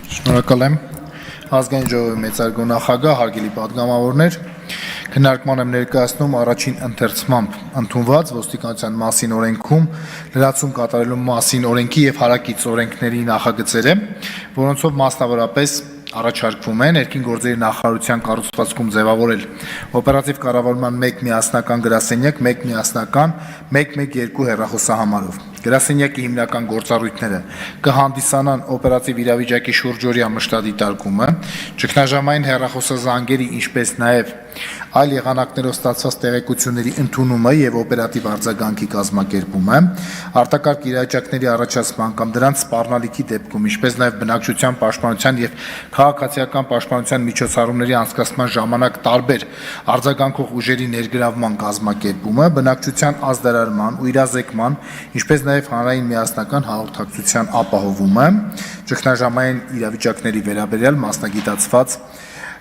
Շնորհակալ եմ ազգային ժողովի մեծարգո նախագահ, հարգելի պատգամավորներ, քննարկման եմ ներկայացնում առաջին ընթերցմամբ ընդունված ոստիկանության մասին օրենքում լրացում կատարելու մասին օրենքի եւ հարակից օրենքների նախագծերը, որոնցով մասնավորապես առաջարկվում է ներքին գործերի նախարարության կառուցվածքում ձևավորել օպերատիվ կառավարման 1 միասնական գրասենյակ, 1 միասնական 112 հեռախոսահամարով։ Գրասենյակի հիմնական գործառույթները կհանդիսանան օպերատիվ իրավիճակի շուրջօրյա մշտադիտարկումը, ճգնաժամային հեռախոսազանգերի, ինչպես նաև այլ եղանակներով ստացված տեղեկությունների ընդունումը եւ օպերատիվ արձագանքի կազմակերպումը, արտակարգ իրավիճակների առաջացման կամ դրանց սպառնալիքի դեպքում, ինչպես նաև բնակչության պաշտպանության եւ քաղաքացիական պաշտպանության միջոցառումների անցկացման ժամանակ տարբեր արձագանքող ուժերի ներգրավման կազմակերպումը, բնակչության ազդարարման ու իրազեկման, ինչպես նաև հանրային միասնական հաղորդակցության ապահովումը, ճգնաժամային իրավիճակների վերաբերյալ մասնագիտացված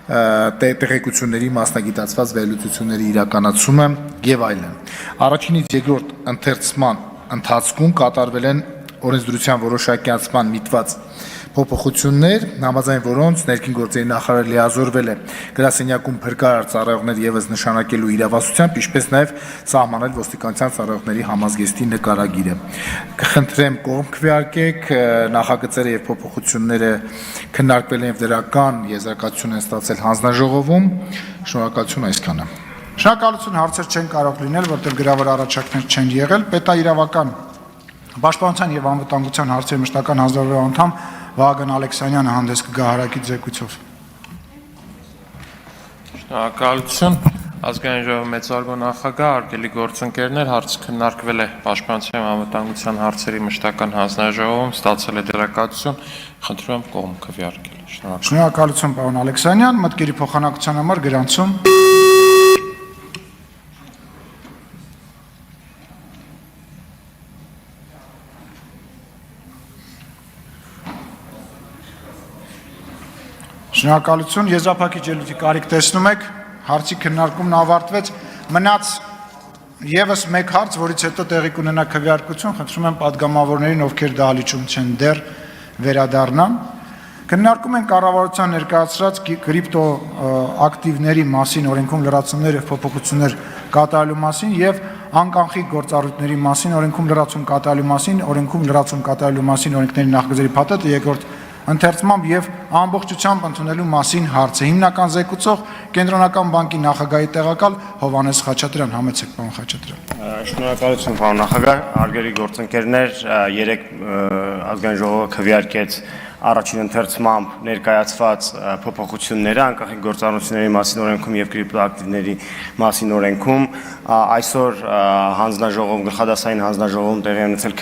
տեղեկությունների մասնագիտացված վերլուծությունների իրականացումը եւ այլն։ Առաջինից երկրորդ ընթերցման ընթացքում կատարվել են օրենսդրության որոշակիացման միտված փոփոխություններ, համաձայն որոնց ներքին գործերի նախարարը լիազորվել է գրասենյակում փրկարար ծառայողներ եւս նշանակելու իրավասությամբ, ինչպես նաև սահմանել ոստիկանության ծառայողների համազգեստի նկարագիրը։ Կխնդրեմ կողմ քվեարկեք, նախագծերը եւ փոփոխությունները քննարկվել են եւ դրական եզրակացություն են ստացել հանձնաժողովում։ Շնորհակալություն այսքանը։ Շնորհակալություն, հարցեր չեն կարող լինել, որտեղ գրավոր առաջարկներ չեն եղել։ Պետաիրավական պաշտպանության եւ անվտանգության հարցերի մշտական հանձնաժողովի անդամ Վահագն Ալեքսանյանը հանդես կգա հարակից զեկույցով։ Շնորհակալություն, ազգային ժողովի մեծարգո նախագահ, հարգելի գործընկերներ, հարցը քննարկվել է պաշտպանության եւ անվտանգության հարցերի մշտական հանձնաժողովում, ստացել է դերակատություն, խնդրում եմ կողմ քվեարկել։ Շնորհակալություն, պարոն Ալեքսանյան, մտքերի փոխանակության համար գրանցում։ Շնորհակալություն, եզրափակիչ ելույթի կարիք տեսնում եք, հարցի քննարկումն ավարտվեց, մնաց եւս մեկ հարց, որից հետո տեղի կունենա քվեարկություն, խնդրում եմ պատգամավորներին, ովքեր դահլիճում չեն դեռ վերադառնան։ Քննարկում են կառավարության ներկայացրած կրիպտո ակտիվների մասին օրենքում լրացումներ եւ փոփոխություններ կատարելու մասին եւ անկանխիկ գործառույթների մասին օրենքում լրացում կատարելու մասին, օրենքում լրացում կատարելու մասին օրենքների նախագծերի փաթեթը երկրորդ ընթերցմամբ եւ ամբողջությամբ ընդունելու մասին հարցը։ Հիմնական զեկուցող Կենտրոնական բանկի նախագահի տեղակալ Հովհաննես Խաչատրյան, համեցեք պարոն Խաչատրյան։ Շնորհակալություն պարոն նախագահ, հարգելի գործընկերներ, երեք ազգային ժողովը քվեարկեց առաջին ընթերցմամբ ներկայացված փոփոխությունները անկախին գործառույթների մասին օրենքում եւ կրիպտոակտիվների մասին օրենքում այսօր հանձնաժողովում գլխադասային հանձնաժողովում տեղի ունեցել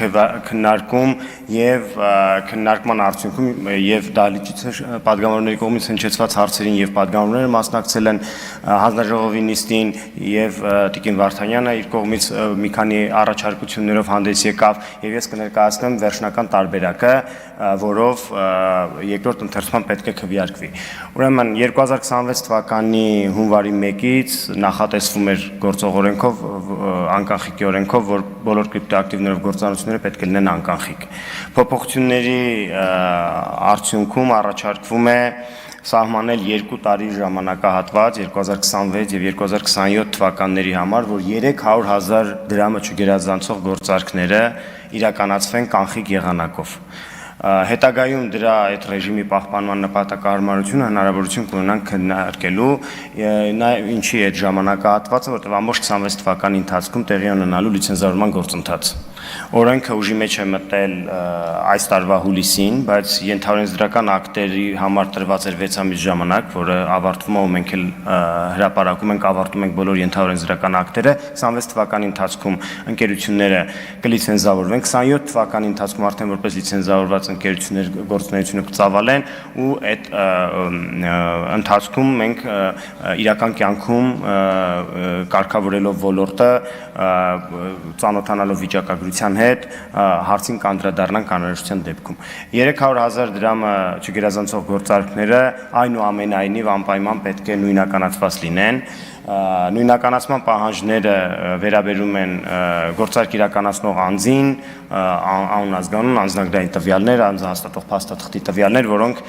քննարկում եւ քննարկման արդյունքում եւ դահլիճից պատգամավորների կողմից հնչեցված հարցերին եւ պատգամավորները մասնակցել են հանձնաժողովի նիստին եւ Տիկին Վարդանյանը իր կողմից մի քանի առաջարկություններով հանդես եկավ եւ ես կներկայացնեմ վերջնական տարբերակը, որով երկրորդ ընթերցման պետք է քվեարկվի։ Ուրեմն 2026 թվականի հունվարի 1-ից նախատեսվում էր գործող օրենքով, անկախիկի օրենքով, որ բոլոր կրիպտոակտիվներով գործառույթները պետք է լինեն անկախիկ։ Փոփոխությունների արդյունքում առաջարկվում է սահմանել 2 տարի ժամանակահատված 2026 եւ 2027 թվականների համար, որ 300,000 դրամը չգերազանցող գործարքները իրականացվեն կանխիկ եղանակով։ Հետագայում դրա այդ ռեժիմի պահպանման նպատակահարմարությունը հնարավորություն կունենան քննարկելու, ինչի այդ ժամանակահատվածը, որտեղ ամբողջ 26 թվականի ընթացքում տեղի ունենալու լիցենզավորման գործընթաց։ Օրենքը ուժի մեջ է մտել այս տարվա հուլիսին, բայց ենթաօրենսդրական ակտերի համար տրված էր 6 ամիս ժամանակ, որը ավարտվում է ու մենք էլ հրապարակում ենք, ավարտում ենք բոլոր ենթաօրենսդրական ակտերը, 26 թվականի ընթացքում ընկերությունները կլիցենզավորվեն, 27 թվականի ընթացքում արդեն որպես լիցենզավորված ընկերություններ գործունեությունը կծավալեն ու այդ ընթացքում մենք իրական կյանքում կարգավորելով ոլորտը, ծանոթանալով վիճակագրության հետ հարցին կանդրադառնանք անհրաժեշտության դեպքում։ 300,000 դրամը չգերազանցող գործարքները այնուամենայնիվ անպայման պետք է նույնականացված լինեն նույնականացման պահանջները վերաբերում են գործարք իրականացնող անձին, անուն ազգանուն, անձնագրային տվյալներ, անձնահաստատող փաստաթղթի տվյալներ, որոնք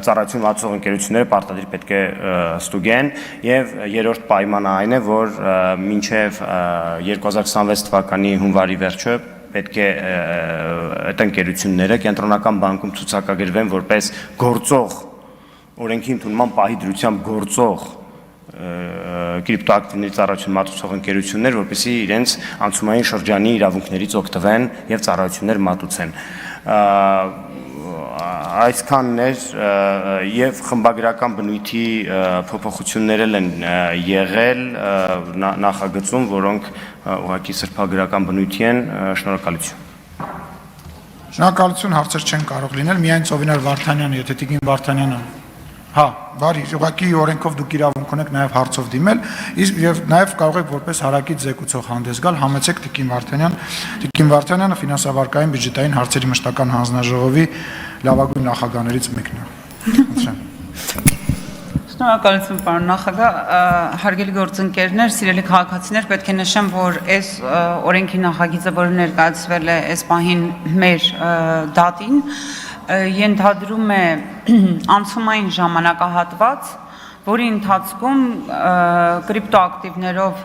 ծառայություն վաճառող ընկերությունները պարտադիր պետք է ստուգեն, եւ երրորդ պայմանը այն է, որ մինչեւ 2026 թվականի հունվարի վերջը պետք է այդ ընկերությունները կենտրոնական բանկում ցուցակագրվեն որպես գործող օրենքի ընդունման պահի դրությամբ գործող կրիպտոակտիվների ծառայություն մատուցող ընկերություններ, որպեսզի իրենց անցումային շրջանի իրավունքներից օգտվեն եւ ծառայություններ մատուցեն։ Այսքանն էր եւ խմբագրական բնույթի փոփոխություններ են եղել նախագծում, որոնք ուղղակի սրբագրական բնույթի են, շնորհակալություն։ Շնորհակալություն, հարցեր չեն կարող լինել, միայն Ծովինար Վարդանյանը, եթե Տիկին Վարդանյանը Հա, բարի, ուղղակի օրենքով դուք իրավունք ունեք նաև հարցով դիմել, եւ նաև կարող եք որպես հարակից զեկուցող հանդես գալ, համեցեք Տիկին Վարդանյան։ Տիկին Վարդանյանը ֆինանսավարկային բյուջետային հարցերի մշտական հանձնաժողովի լավագույն նախագահներից մեկն է։ Խնդրեմ։ Շնորհակալություն, պարոն նախագահ, հարգելի գործընկերներ, սիրելի քաղաքացիներ, պետք է նշեմ, որ այս օրենքի նախագիծը, որը ներկայացվել է այս պահին մեր դատին, ենթադրում է անցումային ժամանակահատված, որի ընթացքում կրիպտոակտիվներով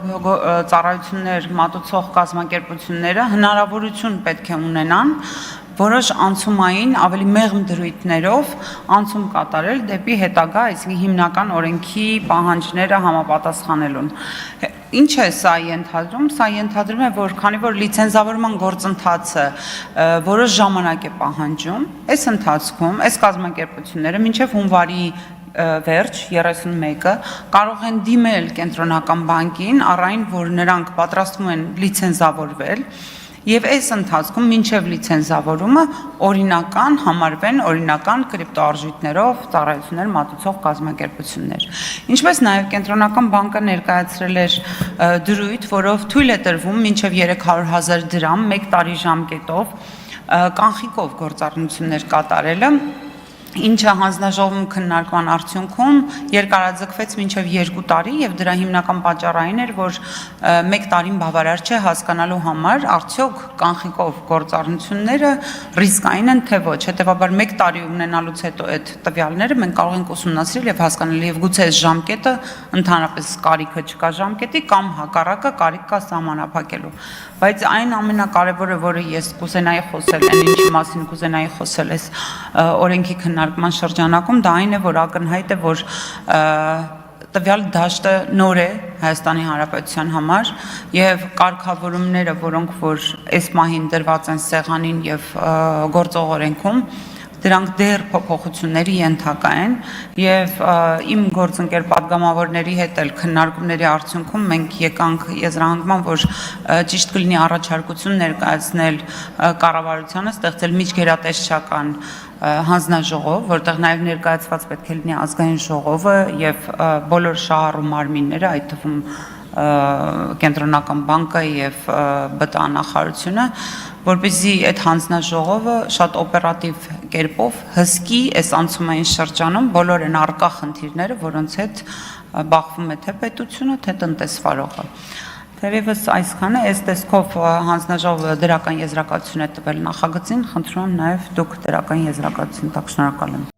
ծառայություններ մատուցող կազմակերպությունները հնարավորություն պետք է ունենան որոշ անցումային ավելի մեղմ դրույթներով անցում կատարել դեպի հետագա, այսինքն հիմնական օրենքի պահանջները համապատասխանելուն։ Ինչ է սա ենթադրում։ Սա ենթադրում է, որ քանի որ լիցենզավորման գործընթացը որոշ ժամանակ է պահանջում, այս ընթացքում այս կազմակերպությունները մինչև հունվարի վերջ 31-ը կարող են դիմել կենտրոնական բանկին առայն որ նրանք պատրաստվում են լիցենզավորվել եւ այս ընթացքում մինչև լիցենզավորումը օրինական համարվեն օրինական կրիպտոարժույթներով ծառայություններ մատուցող կազմակերպություններ։ Ինչպես նաեւ կենտրոնական բանկը ներկայացրել էր դրույթ, որով թույլ է տրվում մինչև 300,000 դրամ 1 տարի ժամկետով կանխիկով գործառնություններ կատարելը, ինչը հանձնաժողովում քննարկման արդյունքում երկարաձգվեց մինչև 2 տարի եւ դրա հիմնական պատճառային էր, որ 1 տարին բավարար չէ հասկանալու համար արդյոք կանխիկով գործառնությունները ռիսկային են թե ոչ, հետեւաբար 1 տարի ունենալուց հետո այդ տվյալները մենք կարող ենք ուսումնասիրել եւ հասկանալ եւ գուցե այս ժամկետը ընդհանրապես կարիքը չկա ժամկետի կամ հակառակը կարիք կա սահմանափակելու, բայց այն ամենակարևորը, որը ես կուզենայի խոսել, ինչի մասին կուզենայի խոսել այս օրենքի քննարկման շրջանակում, դա այն է, որ ակնհայտ է, որ տվյալ դաշտը նոր է Հայաստանի Հանրապետության համար եւ կարգավորումները, որոնք որ այս մահին դրված են սեղանին եւ գործող օրենքում, դրանք դեռ փոփոխությունների ենթակա են եւ իմ գործընկեր падգամավորների հետ էլ քննարկումների արդյունքում մենք եկանք եզրահանգման, որ ճիշտ կլինի առաջարկություն ներկայացնել կառավարությանը ստեղծել միջգերատեսչական հանձնաժողով, որտեղ նաև ներկայացված պետք է լինի ազգային ժողովը եւ բոլոր շահառու մարմինները, այդ թվում կենտրոնական բանկը եւ ԲՏԱ նախարարությունը, որպեսզի այդ հանձնաժողովը շատ օպերատիվ կերպով հսկի այս անցումային շրջանում բոլոր այն առկա խնդիրները, որոնց հետ բախվում է թե պետությունը, թե տնտեսվարողը։ Թերևս այսքանը, այս տեսքով հանձնաժողովը դրական եզրակացություն է տվել նախագծին, խնդրում եմ նաև դուք դրական եզրակացություն տաք, շնորհակալ եմ։